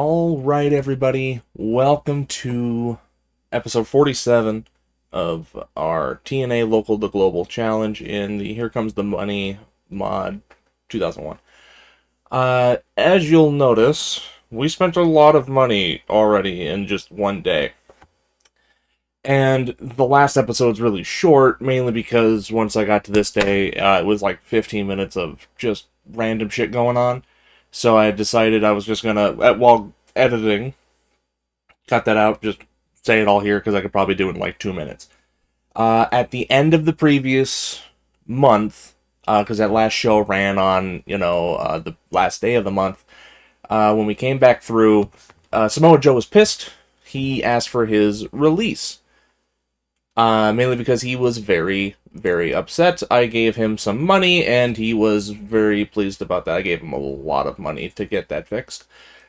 All right, everybody. Welcome to episode 47 of our TNA Local to Global Challenge in the Here Comes the Money mod 2001. As you'll notice, we spent a lot of money already in just one day. And the last episode's really short, mainly because once I got to this day, it was like 15 minutes of just random shit going on. So I decided I was just gonna, while editing, cut that out, just say it all here because I could probably do it in like 2 minutes. At the end of the previous month, because that last show ran on, the last day of the month, when we came back through, Samoa Joe was pissed. He asked for his release. Mainly because he was very, very upset. I gave him some money, and he was very pleased about that. I gave him a lot of money to get that fixed.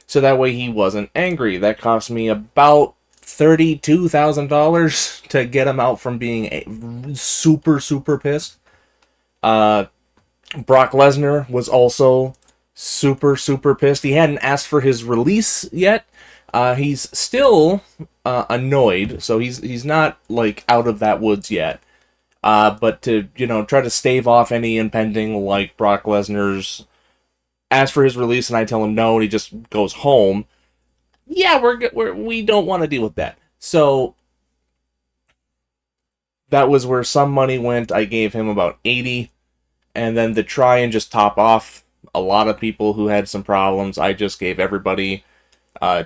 So that way he wasn't angry. That cost me about $32,000 to get him out from being super, super pissed. Brock Lesnar was also super, super pissed. He hadn't asked for his release yet. He's still annoyed, so he's not like out of that woods yet. But to try to stave off any impending like Brock Lesnar's ask for his release, and I tell him no, and he just goes home. Yeah, we don't want to deal with that. So that was where some money went. I gave him about 80, and then to try and just top off a lot of people who had some problems, I just gave everybody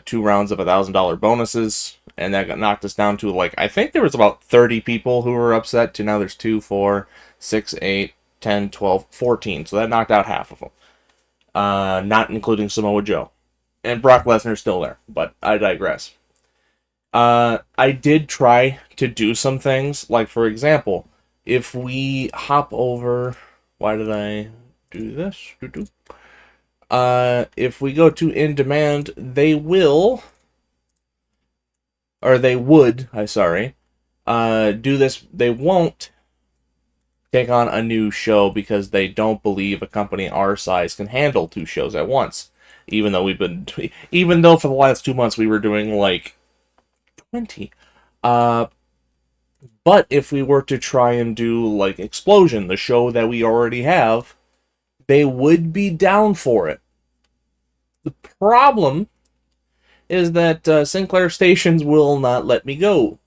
2 rounds of $1,000 bonuses, and that got knocked us down to like I think there was about 30 people who were upset. To now there's 2, 4, 6, 8, 10, 12, 14. So that knocked out half of them, not including Samoa Joe, and Brock Lesnar's still there. But I digress. I did try to do some things, like for example, if we hop over, why did I do this? If we go to in demand, they will, or they would, do this. They won't take on a new show because they don't believe a company our size can handle 2 shows at once. Even though for the last 2 months we were doing like 20. But if we were to try and do like Explosion, the show that we already have, they would be down for it. The problem is that Sinclair Stations will not let me go.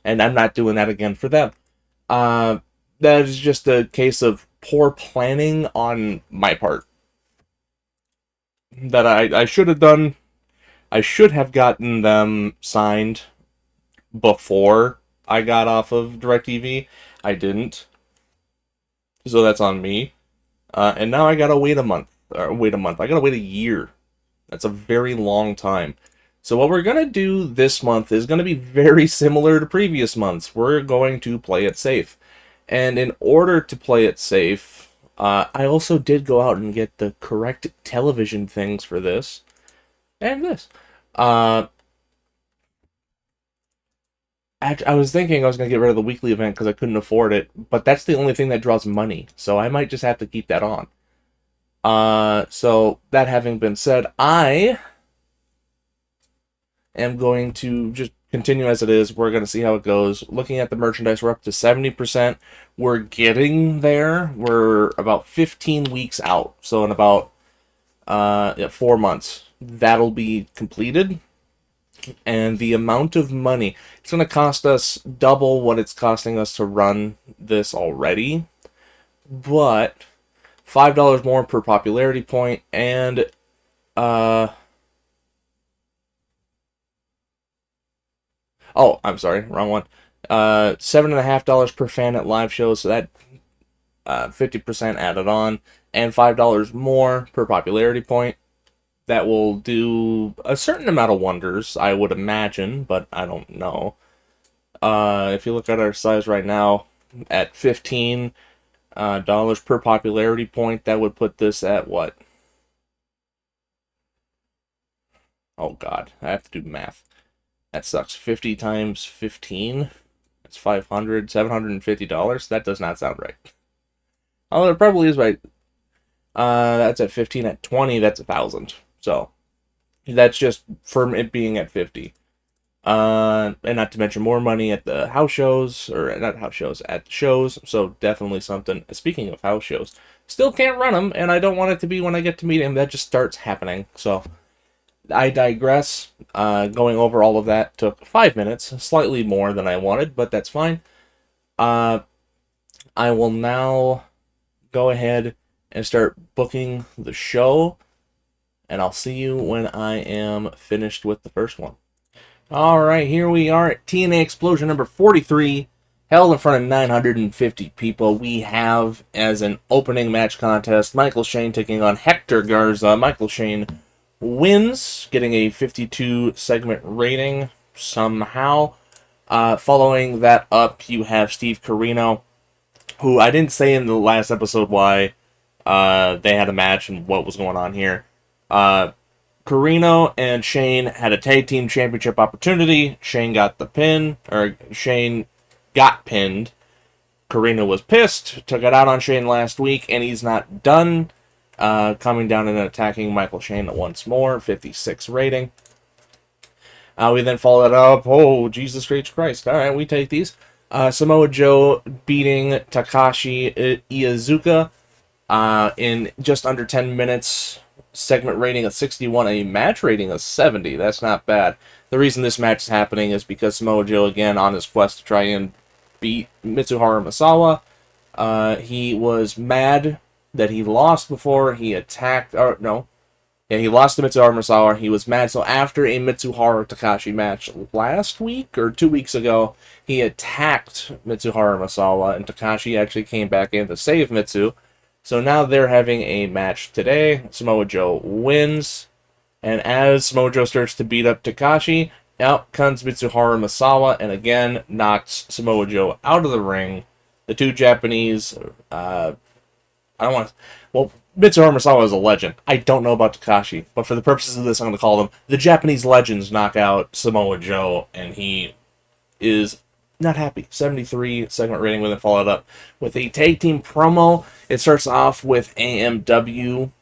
And I'm not doing that again for them. That is just a case of poor planning on my part. That I should have done. I should have gotten them signed before I got off of DirecTV. I didn't. So that's on me. And now I gotta wait a month. I gotta wait a year. That's a very long time. So what we're going to do this month is going to be very similar to previous months. We're going to play it safe. And in order to play it safe, I also did go out and get the correct television things for this. And this. I was thinking I was going to get rid of the weekly event because I couldn't afford it. But that's the only thing that draws money. So I might just have to keep that on. So that having been said, I am going to just continue as it is. We're going to see how it goes. Looking at the merchandise, we're up to 70%. We're getting there. We're about 15 weeks out. So in about 4 months, that'll be completed. And the amount of money, it's going to cost us double what it's costing us to run this already. But $5 more per popularity point, and oh, I'm sorry, wrong one. $7.50 per fan at live shows, so that 50% added on, and $5 more per popularity point. That will do a certain amount of wonders, I would imagine, but I don't know. If you look at our size right now, at $15 per popularity point, that would put this at what? Oh god, I have to do math. That sucks. 50 times 15? That's $750. That does not sound right. Oh, it probably is right. That's at 15. At 20, that's 1,000. So, That's just for it being at 50. And not to mention more money at the house shows, or not house shows, at shows. So definitely something. Speaking of house shows, still can't run them, and I don't want it to be when I get to meet him. That just starts happening. So I digress. Going over all of that took 5 minutes, slightly more than I wanted, but that's fine. I will now go ahead and start booking the show, and I'll see you when I am finished with the first one. Alright, here we are at TNA Explosion number 43, held in front of 950 people. We have, as an opening match contest, Michael Shane taking on Hector Garza. Michael Shane wins, getting a 52 segment rating somehow. Following that up, you have Steve Corino, who I didn't say in the last episode why they had a match and what was going on here. Corino and Shane had a tag team championship opportunity. Shane got the pin, or Shane got pinned. Corino was pissed, took it out on Shane last week, and he's not done. Coming down and attacking Michael Shane once more, 56 rating. We then followed up. Oh, Jesus Christ. All right, we take these. Samoa Joe beating Takashi Iizuka in just under 10 minutes. Segment rating of 61, a match rating of 70. That's not bad. The reason this match is happening is because Samoa Joe, again, on his quest to try and beat Mitsuharu Misawa, he was mad that he lost before he attacked, or no, yeah, he lost to Mitsuharu Misawa. He was mad, so after a Mitsuharu Takashi match last week or 2 weeks ago, he attacked Mitsuharu Misawa, and Takashi actually came back in to save Mitsu. So now they're having a match today. Samoa Joe wins. And as Samoa Joe starts to beat up Takashi, out comes Mitsuharu Misawa and again knocks Samoa Joe out of the ring. The two Japanese, I don't want to... Well, Mitsuharu Misawa is a legend. I don't know about Takashi, but for the purposes of this, I'm going to call them the Japanese legends knock out Samoa Joe, and he is not happy. 73 segment rating, with it followed up with a tag team promo. It starts off with AMW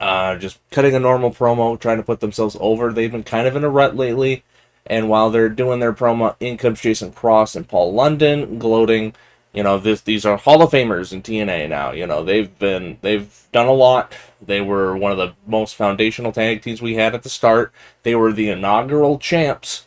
just cutting a normal promo, trying to put themselves over. They've been kind of in a rut lately, and while they're doing their promo, in comes Jason Cross and Paul London, gloating. You know, these are Hall of Famers in TNA now. You know, they've done a lot. They were one of the most foundational tag teams we had at the start. They were the inaugural champs.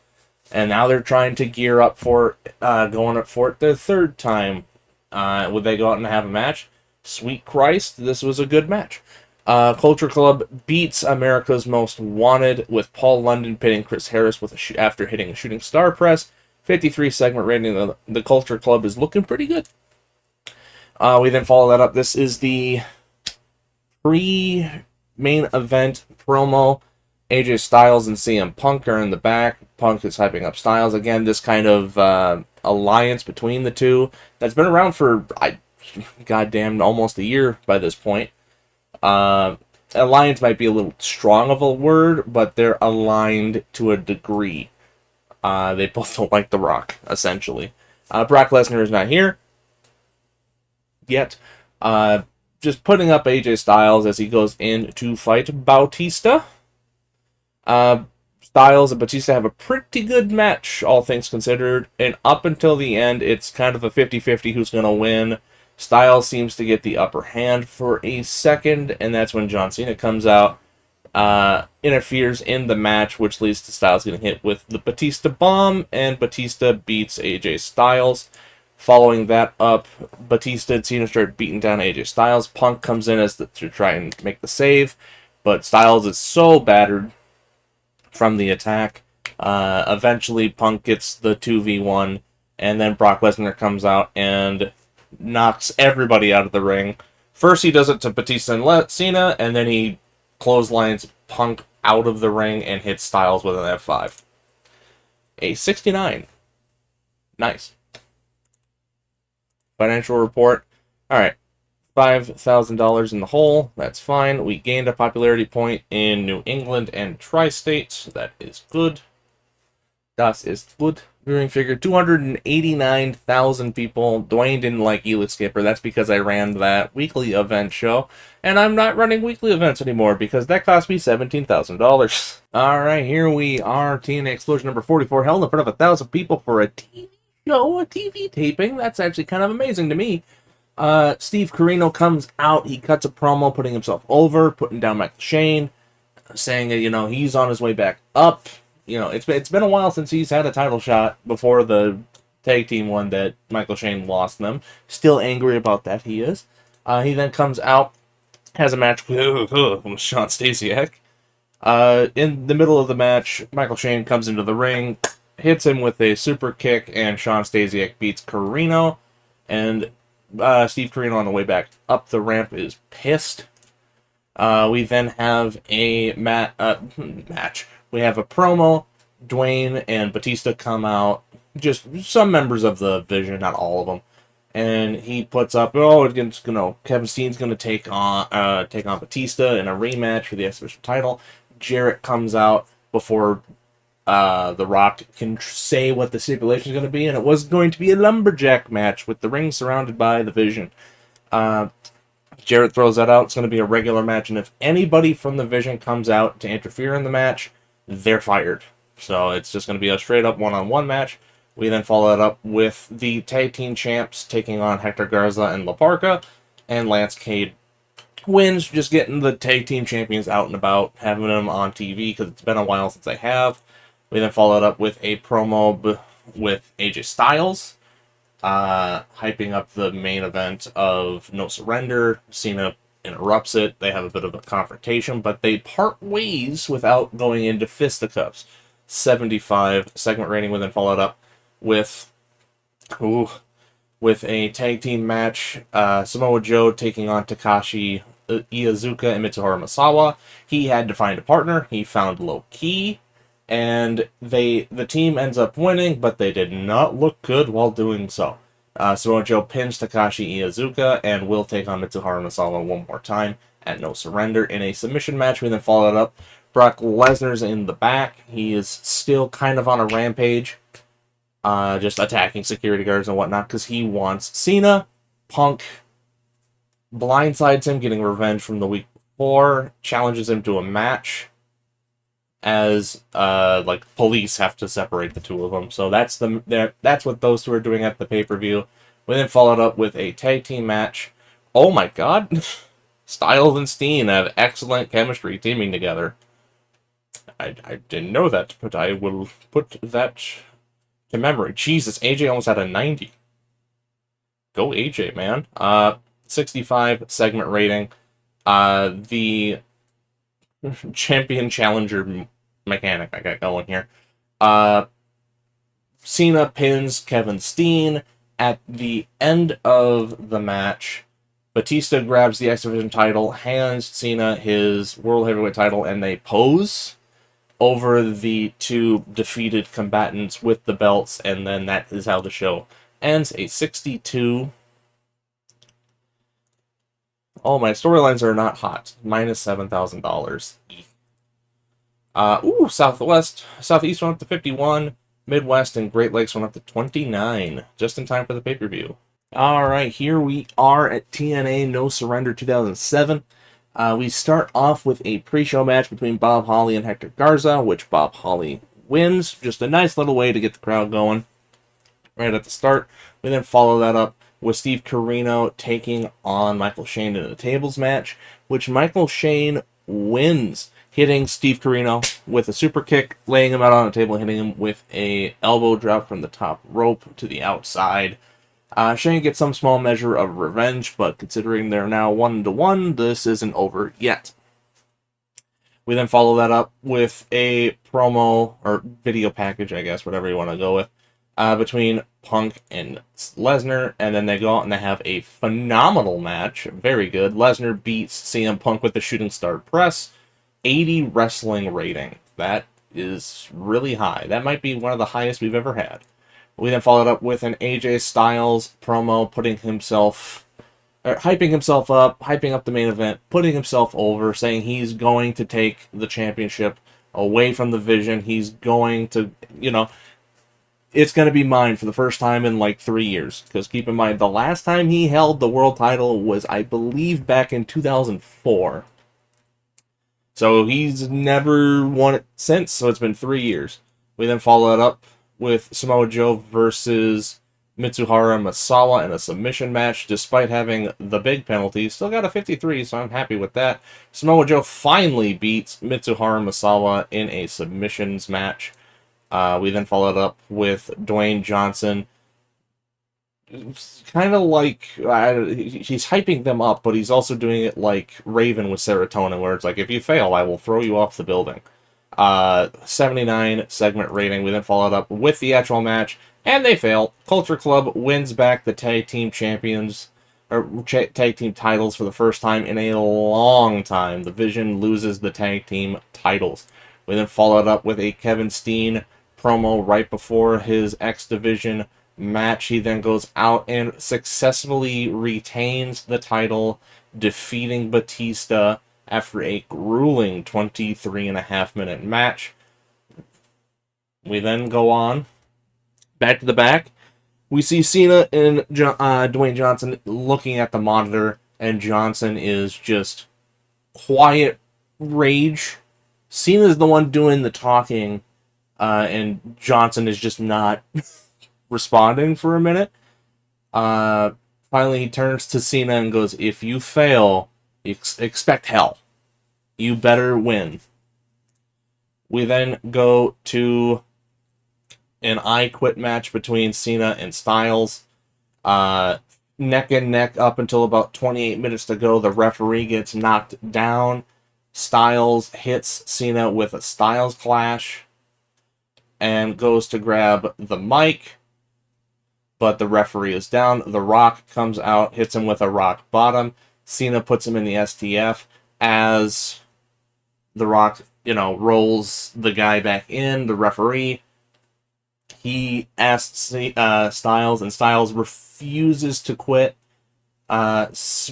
And now they're trying to gear up for going up for it their third time. Would they go out and have a match? Sweet Christ, this was a good match. Culture Club beats America's Most Wanted with Paul London pinning Chris Harris with after hitting a shooting star press. 53 segment rating. The Culture Club is looking pretty good. We then follow that up. This is the pre-main event promo. AJ Styles and CM Punk are in the back. Punk is hyping up Styles. Again, this kind of alliance between the two that's been around for, goddamn, almost a year by this point. Alliance might be a little strong of a word, but they're aligned to a degree. They both don't like The Rock, essentially. Brock Lesnar is not here yet. Just putting up AJ Styles as he goes in to fight Bautista. Styles and Batista have a pretty good match, all things considered, and up until the end, it's kind of a 50-50 who's going to win. Styles seems to get the upper hand for a second, and that's when John Cena comes out, interferes in the match, which leads to Styles getting hit with the Batista bomb, and Batista beats AJ Styles. Following that up, Batista and Cena start beating down AJ Styles. Punk comes in to try and make the save, but Styles is so battered from the attack. Eventually, Punk gets the 2v1, and then Brock Lesnar comes out and knocks everybody out of the ring. First, he does it to Batista and Cena, and then he clotheslines Punk out of the ring and hits Styles with an F5. A 69. Nice. Financial report. Alright. $5,000 in the hole. That's fine. We gained a popularity point in New England and Tri-State, so that is good. Das ist gut. Viewing figure 289,000 people. Dwayne didn't like Elix Skipper. That's because I ran that weekly event show. And I'm not running weekly events anymore because that cost me $17,000. Alright, here we are. TNA Explosion number 44 held in front of 1,000 people for a TV show, a TV taping. That's actually kind of amazing to me. Steve Corino comes out. He cuts a promo putting himself over, putting down Michael Shane, saying that, he's on his way back up. It's been a while since he's had a title shot before the tag team one that Michael Shane lost them. Still angry about that, he is. He then comes out, has a match with Sean Stasiak. In the middle of the match, Michael Shane comes into the ring, hits him with a super kick, and Sean Stasiak beats Corino. And Steve Corino on the way back up the ramp is pissed. We then have a match. We have a promo. Dwayne and Batista come out. Just some members of the Vision, not all of them. And he puts up, Kevin Steen's going to take on Batista in a rematch for the Exhibition title. Jarrett comes out before The Rock can say what the stipulation is going to be, and it was going to be a lumberjack match with the ring surrounded by the Vision. Jarrett throws that out. It's going to be a regular match, and if anybody from the Vision comes out to interfere in the match, they're fired. So it's just going to be a straight-up one-on-one match. We then follow that up with the tag team champs taking on Hector Garza and La Parca, and Lance Cade wins, just getting the tag team champions out and about, having them on TV because it's been a while since they have. We then followed up with a promo with AJ Styles, hyping up the main event of No Surrender. Cena interrupts it. They have a bit of a confrontation, but they part ways without going into fisticuffs. 75 segment rating. We then followed up with a tag team match. Samoa Joe taking on Takashi Iizuka and Mitsuharu Misawa. He had to find a partner. He found Low Ki, and the team ends up winning, but they did not look good while doing so. Samoa Joe pins Takashi Iizuka and will take on Mitsuharu Misawa one more time at No Surrender in a submission match. We then followed up. Brock Lesnar's in the back. He is still kind of on a rampage, just attacking security guards and whatnot because he wants Cena. Punk blindsides him, getting revenge from the week before, challenges him to a match as police have to separate the two of them. So that's what those two are doing at the pay-per-view. We then followed up with a tag team match. Oh my god. Styles and Steen have excellent chemistry teaming together. I didn't know that, but I will put that to memory. Jesus, AJ almost had a 90. Go AJ, man. 65 segment rating. The champion challenger mechanic I got going here. Cena pins Kevin Steen. At the end of the match, Batista grabs the X Division title, hands Cena his World Heavyweight title, and they pose over the two defeated combatants with the belts, and then that is how the show ends. A 62. Oh, my storylines are not hot. Minus $7,000. Southeast went up to 51. Midwest and Great Lakes went up to 29. Just in time for the pay-per-view. Alright, here we are at TNA No Surrender 2007. We start off with a pre-show match between Bob Holly and Hector Garza, which Bob Holly wins. Just a nice little way to get the crowd going right at the start. We then follow that up with Steve Corino taking on Michael Shane in a tables match, which Michael Shane wins, hitting Steve Corino with a super kick, laying him out on a table, hitting him with a elbow drop from the top rope to the outside. Shane gets some small measure of revenge, but considering they're now 1-1, this isn't over yet. We then follow that up with a promo, or video package, I guess, whatever you want to go with, between Punk and Lesnar, and then they go out and they have a phenomenal match. Very good. Lesnar beats CM Punk with the Shooting Star Press. 80 wrestling rating. That is really high. That might be one of the highest we've ever had. We then followed up with an AJ Styles promo, hyping himself up, hyping up the main event, putting himself over, saying he's going to take the championship away from the Vision. He's going to, it's going to be mine for the first time in like 3 years. Because keep in mind, the last time he held the world title was, I believe, back in 2004. So he's never won it since, so it's been 3 years. We then follow it up with Samoa Joe versus Mitsuharu Misawa in a submission match. Despite having the big penalty, still got a 53, so I'm happy with that. Samoa Joe finally beats Mitsuharu Misawa in a submissions match. We then followed up with Dwayne Johnson. Kind of like, he's hyping them up, but he's also doing it like Raven with Serotonin, where it's like, if you fail, I will throw you off the building. 79 segment rating. We then followed up with the actual match, and they fail. Culture Club wins back the tag team champions, or tag team titles for the first time in a long time. The Vision loses the tag team titles. We then followed up with a Kevin Steen promo right before his X Division match. He then goes out and successfully retains the title, defeating Batista after a grueling 23.5-minute match. We then go on back to the back. We see Cena and Dwayne Johnson looking at the monitor, and Johnson is just quiet rage. Cena's the one doing the talking, and Johnson is just not responding for a minute. Finally, he turns to Cena and goes, "If you fail, expect hell. You better win." We then go to an I Quit match between Cena and Styles. Neck and neck up until about 28 minutes to go. The referee gets knocked down. Styles hits Cena with a Styles Clash and goes to grab the mic, but the referee is down. The Rock comes out, hits him with a Rock Bottom. Cena puts him in the STF as the Rock, rolls the guy back in, the referee. He asks Styles, and Styles refuses to quit. Dwayne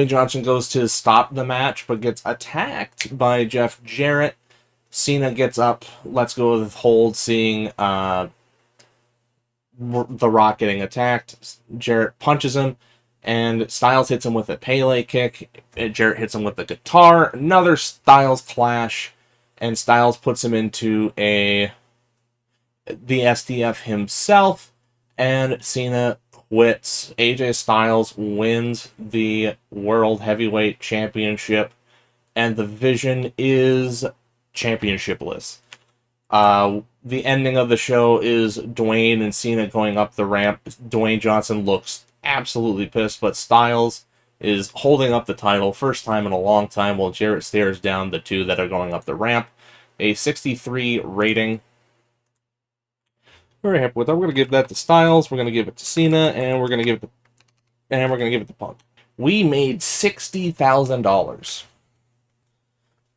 Johnson goes to stop the match, but gets attacked by Jeff Jarrett. Cena gets up, lets go of the hold, seeing The Rock getting attacked. Jarrett punches him, and Styles hits him with a Pele kick. Jarrett hits him with the guitar. Another Styles Clash, and Styles puts him into the STF himself, and Cena quits. AJ Styles wins the World Heavyweight Championship, and the Vision is championshipless. The ending of the show is Dwayne and Cena going up the ramp. Dwayne Johnson looks absolutely pissed, but Styles is holding up the title, first time in a long time, while Jarrett stares down the two that are going up the ramp. A 63 rating. Very happy with that. We're going to give that to Styles. We're going to give it to Cena, and we're going to give it to Punk. We made $60,000.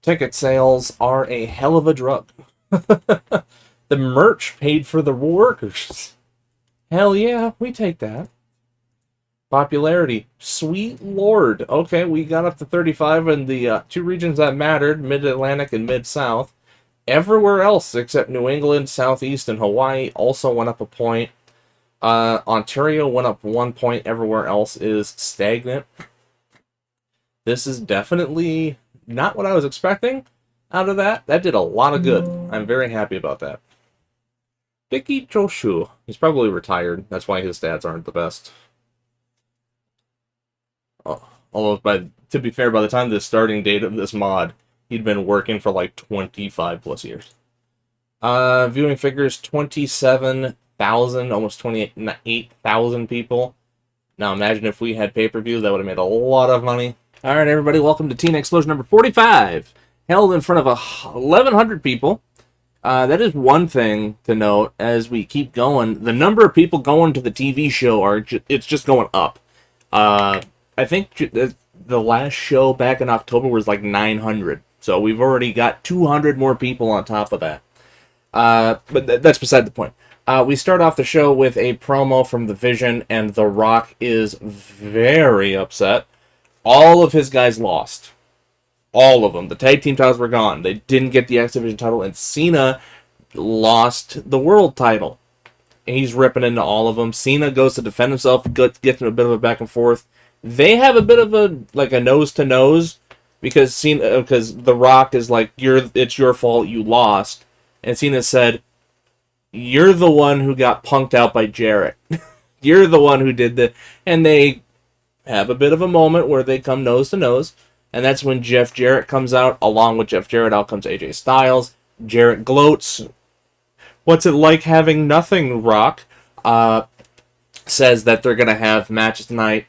Ticket sales are a hell of a drug. The merch paid for the workers. Hell yeah, we take that. Popularity, sweet lord. Okay, we got up to 35 in the two regions that mattered, Mid-Atlantic and Mid-South. Everywhere else except New England, Southeast, and Hawaii also went up a point. Ontario went up 1 point. Everywhere else is stagnant. This is definitely not what I was expecting out of that. That did a lot of good. I'm very happy about that. Vicky Joshu. He's probably retired. That's why his stats aren't the best. Although, to be fair, by the time the starting date of this mod, he'd been working for like 25 plus years. Viewing figures, 27,000, almost 28,000 people. Now imagine if we had pay-per-view, that would have made a lot of money. Alright everybody, welcome to TNA Explosion number 45. Held in front of 1,100 people. That is one thing to note as we keep going. The number of people going to the TV show, it's just going up. I think the last show back in October was like 900. So we've already got 200 more people on top of that. But that's beside the point. We start off the show with a promo from The Vision, and The Rock is very upset. All of his guys lost. All of them. The tag team titles were gone. They didn't get the X Division title, and Cena lost the world title. And he's ripping into all of them. Cena goes to defend himself, gets in a bit of a back and forth. They have a bit of a nose to nose because The Rock is like, it's your fault, you lost. And Cena said, "You're the one who got punked out by Jarrett. You're the one who did the," and they have a bit of a moment where they come nose to nose. And that's when Jeff Jarrett comes out. Along with Jeff Jarrett, out comes AJ Styles. Jarrett gloats. "What's it like having nothing, Rock?" Says that they're going to have matches tonight.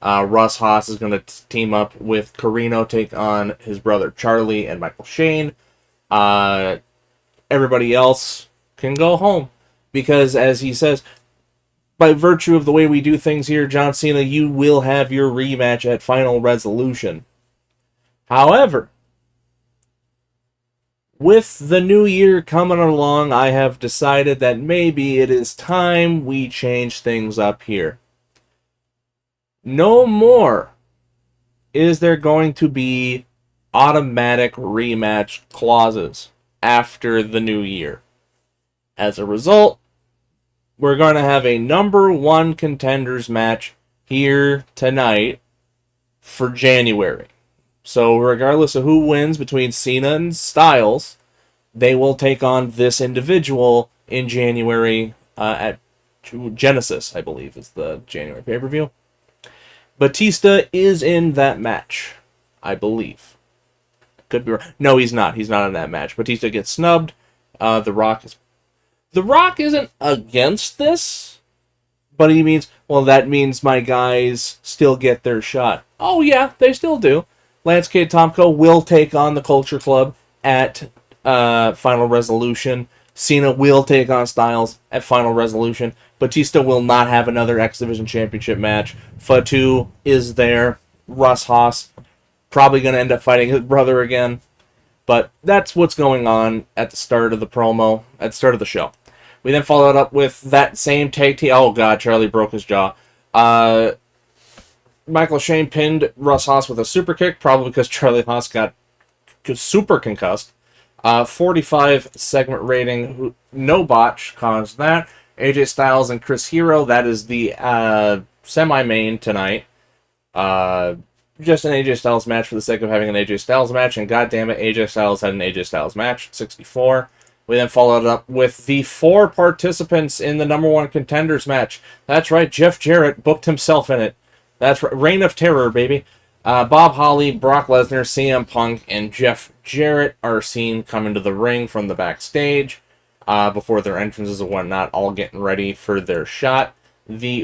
Russ Haas is going to team up with Carino, take on his brother Charlie and Michael Shane. Everybody else can go home. Because, as he says, by virtue of the way we do things here, John Cena, you will have your rematch at Final Resolution. However, with the new year coming along, I have decided that maybe it is time we change things up here. No more is there going to be automatic rematch clauses after the new year. As a result, we're going to have a number one contenders match here tonight for January. So regardless of who wins between Cena and Styles, they will take on this individual in January at Genesis, I believe, is the January pay-per-view. Batista is in that match, I believe. Could be wrong. No, he's not. He's not in that match. Batista gets snubbed. The Rock isn't against this, but that means my guys still get their shot. Oh yeah, they still do. Lance Cade Tomko will take on the Culture Club at Final Resolution. Cena will take on Styles at Final Resolution. Batista will not have another X Division Championship match. Fatu is there. Russ Haas probably going to end up fighting his brother again. But that's what's going on at the start of the promo, at the start of the show. We then followed up with that same tag team. Oh god, Charlie broke his jaw. Michael Shane pinned Russ Haas with a super kick, probably because Charlie Haas got super concussed. 45 segment rating, no botch caused that. AJ Styles and Chris Hero, that is the semi-main tonight. Just an AJ Styles match for the sake of having an AJ Styles match, and goddammit, AJ Styles had an AJ Styles match, 64. We then followed up with the 4 participants in the number one contenders match. That's right, Jeff Jarrett booked himself in it. That's right, Reign of Terror, baby. Bob Holly, Brock Lesnar, CM Punk, and Jeff Jarrett are seen coming to the ring from the backstage before their entrances and whatnot, all getting ready for their shot. The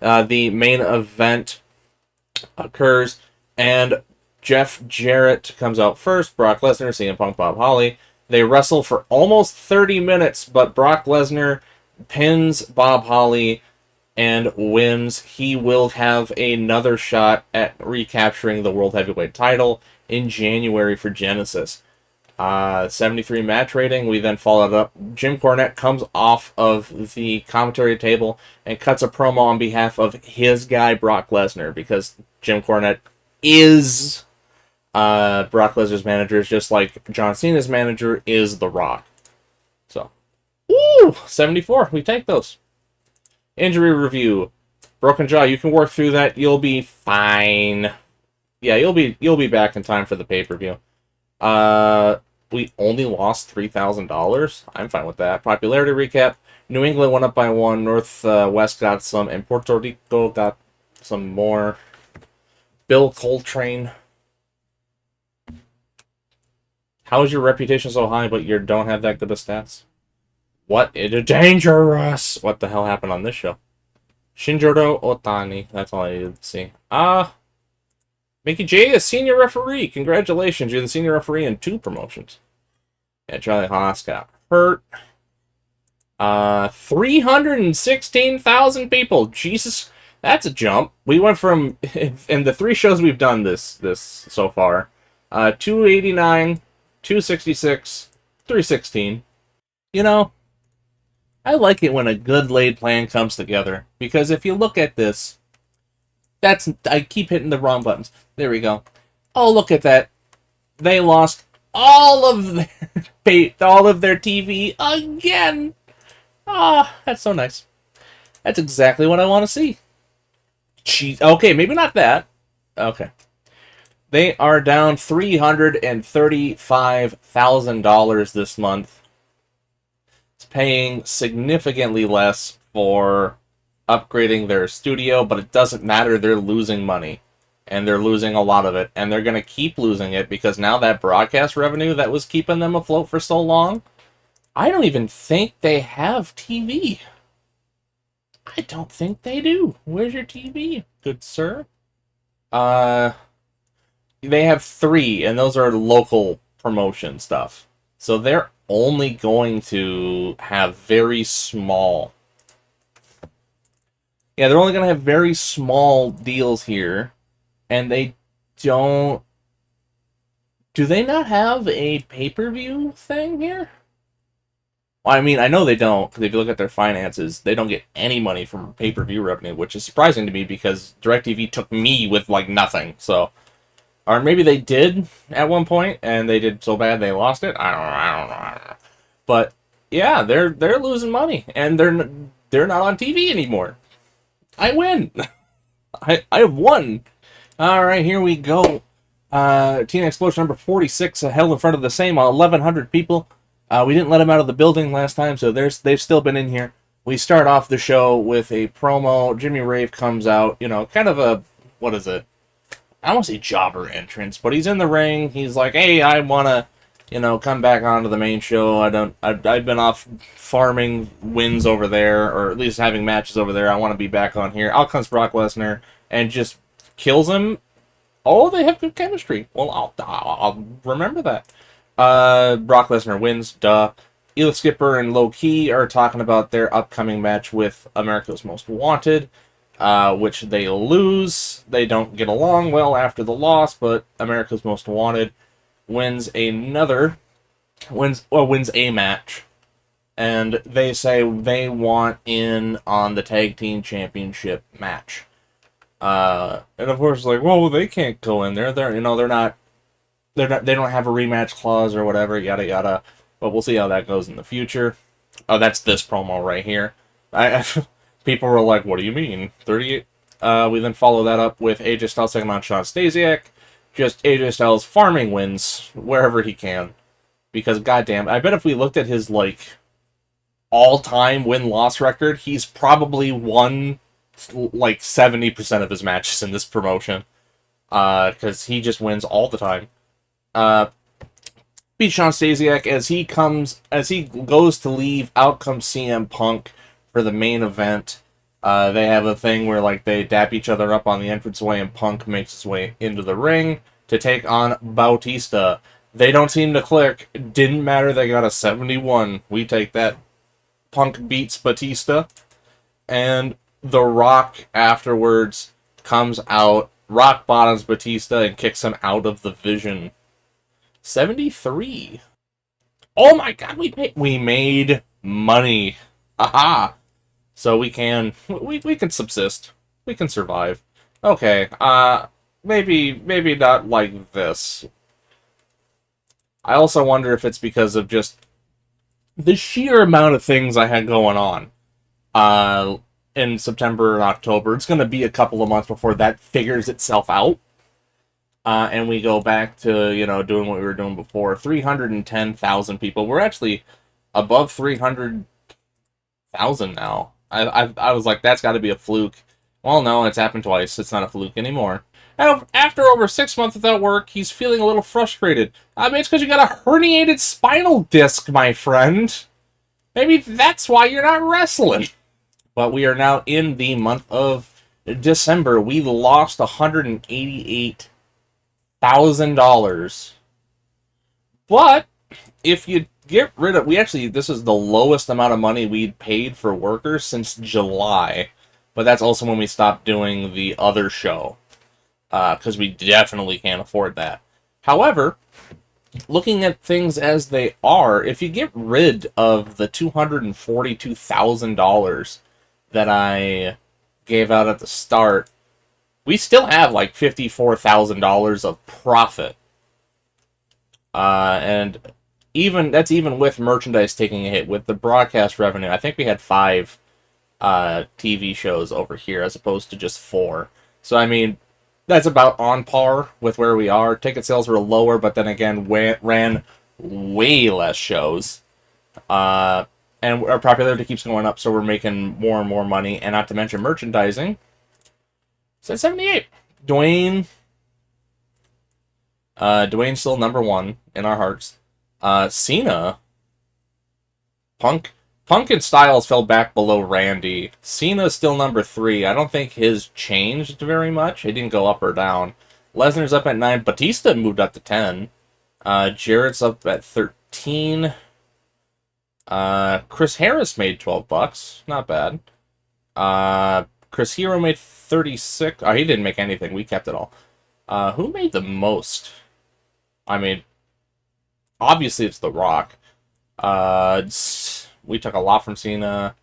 main event occurs, and Jeff Jarrett comes out first. Brock Lesnar, CM Punk, Bob Holly. They wrestle for almost 30 minutes, but Brock Lesnar pins Bob Holly and wins. He will have another shot at recapturing the World Heavyweight title in January for Genesis. 73 match rating. We then followed up. Jim Cornette comes off of the commentary table and cuts a promo on behalf of his guy, Brock Lesnar, because Jim Cornette is Brock Lesnar's manager, just like John Cena's manager is The Rock. So, 74. We take those. Injury review. Broken jaw. You can work through that. You'll be fine. Yeah, you'll be back in time for the pay-per-view. We only lost $3,000. I'm fine with that. Popularity recap. New England went up by 1. Northwest got some, and Puerto Rico got some more. Bill Coltrane. How is your reputation so high, but you don't have that good of stats? What? It is dangerous! What the hell happened on this show? Shinjiro Otani. That's all I needed to see. Mickey J, a senior referee. Congratulations, you're the senior referee in 2 promotions. Yeah, Charlie Haas got hurt. 316,000 people. Jesus, that's a jump. We went from, in the 3 shows we've done this so far, 289, 266, 316. You know, I like it when a good laid plan comes together, because if you look at this, I keep hitting the wrong buttons. There we go. Oh, look at that. They lost all of their TV again. Ah, that's so nice. That's exactly what I want to see. Jeez. Okay, maybe not that. Okay. They are down $335,000 this month. It's paying significantly less for upgrading their studio, but it doesn't matter. They're losing money. And they're losing a lot of it. And they're going to keep losing it because now that broadcast revenue that was keeping them afloat for so long, I don't even think they have TV. I don't think they do. Where's your TV, good sir? They have 3, and those are local promotion stuff. So they're only going to have very small... Yeah, they're only going to have very small deals here. And they don't... Do they not have a pay-per-view thing here? Well, I mean, I know they don't, because if you look at their finances, they don't get any money from pay-per-view revenue, which is surprising to me because DirecTV took me with, like, nothing, so... Or maybe they did at one point, and they did so bad they lost it. I don't know. But, yeah, they're losing money, and they're not on TV anymore. I win! I have won! Alright, here we go. TNA Explosion number 46, held in front of the same 1,100 people. We didn't let them out of the building last time, so they've still been in here. We start off the show with a promo. Jimmy Rave comes out, you know, kind of a, what is it? I don't want to say jobber entrance, but he's in the ring. He's like, hey, I want to, you know, come back onto the main show. I've been off farming wins over there, or at least having matches over there. I want to be back on here. Out comes Brock Lesnar and just kills him. Oh, they have good chemistry. Well, I'll remember that. Brock Lesnar wins, duh. Eel Skipper and Low Key are talking about their upcoming match with America's Most Wanted, which they lose. They don't get along well after the loss, but America's Most Wanted wins a match, and they say they want in on the Tag Team Championship match. And of course, like, well, they can't go in there. They don't have a rematch clause or whatever, yada yada. But we'll see how that goes in the future. Oh, that's this promo right here. People were like, what do you mean? 38? We then follow that up with AJ Styles taking on Shawn Stasiak. Just AJ Styles farming wins wherever he can. Because, goddamn, I bet if we looked at his, like, all-time win-loss record, he's probably won, like, 70% of his matches in this promotion. Because he just wins all the time. Beat Shawn Stasiak as he goes to leave. Out comes CM Punk for the main event. They have a thing where like they dap each other up on the entranceway, and Punk makes his way into the ring to take on Bautista. They don't seem to click. Didn't matter. They got a 71. We take that. Punk beats Batista, and The Rock afterwards comes out, rock bottoms Batista, and kicks him out of the Vision. 73. Oh my god, we made money. Aha. So we can subsist. We can survive. Okay. Maybe not like this. I also wonder if it's because of just the sheer amount of things I had going on. In September and October. It's going to be a couple of months before that figures itself out. And we go back to, you know, doing what we were doing before. 310,000 people. We're actually above 300,000 now. I was like, that's got to be a fluke. Well, no, it's happened twice. It's not a fluke anymore. After over 6 months without work, he's feeling a little frustrated. I mean, it's because you got a herniated spinal disc, my friend. Maybe that's why you're not wrestling. But we are now in the month of December. We lost $188,000. But if you get rid of... this is the lowest amount of money we'd paid for workers since July. But that's also when we stopped doing the other show. Because we definitely can't afford that. However, looking at things as they are, if you get rid of the $242,000 that I gave out at the start we still have like $54,000 of profit. And even with merchandise taking a hit, with the broadcast revenue, I think we had 5 TV shows over here as opposed to just 4. So I mean, that's about on par with where we are. Ticket sales were lower, but then again, ran way less shows. And our popularity keeps going up, so we're making more and more money. And not to mention merchandising. It's at 78. Dwayne's still number 1 in our hearts. Cena, Punk and Styles fell back below Randy. Cena's still number 3. I don't think his changed very much. He didn't go up or down. Lesnar's up at 9. Batista moved up to 10. Jarrett's up at 13. Chris Harris made $12. Not bad. Chris Hero made 36. Oh, he didn't make anything. We kept it all. Who made the most? I mean, obviously it's The Rock. We took a lot from Cena.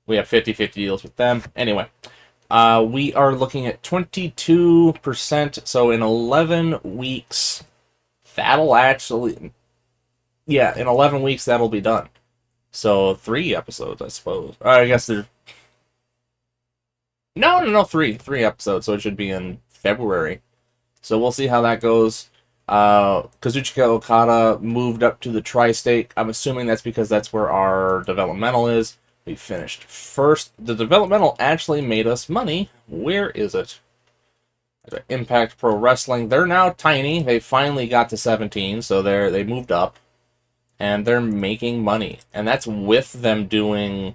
We have 50-50 deals with them. Anyway, we are looking at 22%. So in 11 weeks, that'll actually... Yeah, in 11 weeks, that'll be done. So 3 episodes, I suppose. I guess there's... No, 3 episodes. So it should be in February. So we'll see how that goes. Kazuchika Okada moved up to the Tri-State. I'm assuming that's because that's where our developmental is. We finished first. The developmental actually made us money. Where is it? Impact Pro Wrestling. They're now tiny. They finally got to 17, so they moved up. And they're making money. And that's with them doing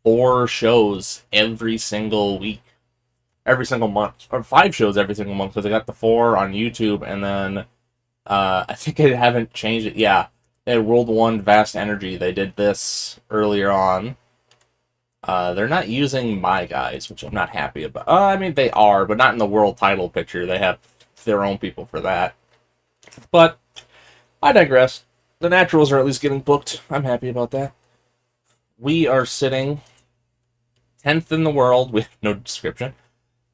4 shows every single week. Every single month. Or 5 shows every single month, because they got the 4 on YouTube, and then I think they haven't changed it. Yeah, they had World 1 Vast Energy. They did this earlier on. They're not using my guys, which I'm not happy about. I mean, they are, but not in the world title picture. They have their own people for that. But I digress. The Naturals are at least getting booked. I'm happy about that. We are sitting 10th in the world with no description.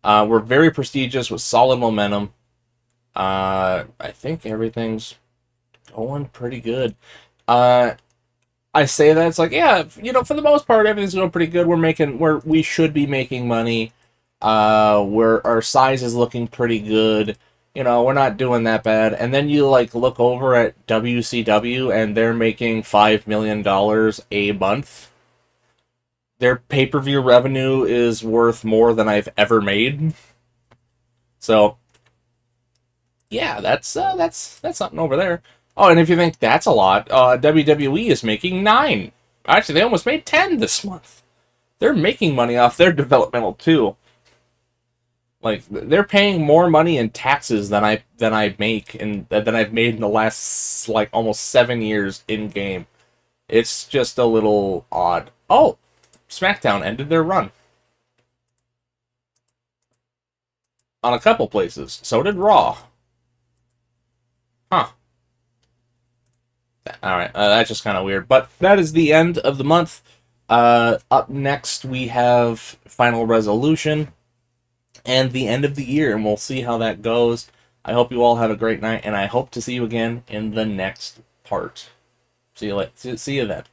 We're very prestigious with solid momentum. I think everything's going pretty good. I say that it's like, yeah, for the most part, everything's going pretty good. We should be making money. Our size is looking pretty good. We're not doing that bad. And then you look over at WCW and they're making $5 million a month. Their pay-per-view revenue is worth more than I've ever made. So, yeah, that's something over there. Oh, and if you think that's a lot, WWE is making 9. Actually, they almost made 10 this month. They're making money off their developmental too. They're paying more money in taxes than I make and than I've made in the last almost 7 years in game. It's just a little odd. Oh, SmackDown ended their run on a couple places. So did Raw. Huh. Alright, that's just kind of weird. But that is the end of the month. Up next, we have Final Resolution and the end of the year, and we'll see how that goes. I hope you all have a great night, and I hope to see you again in the next part. See you then.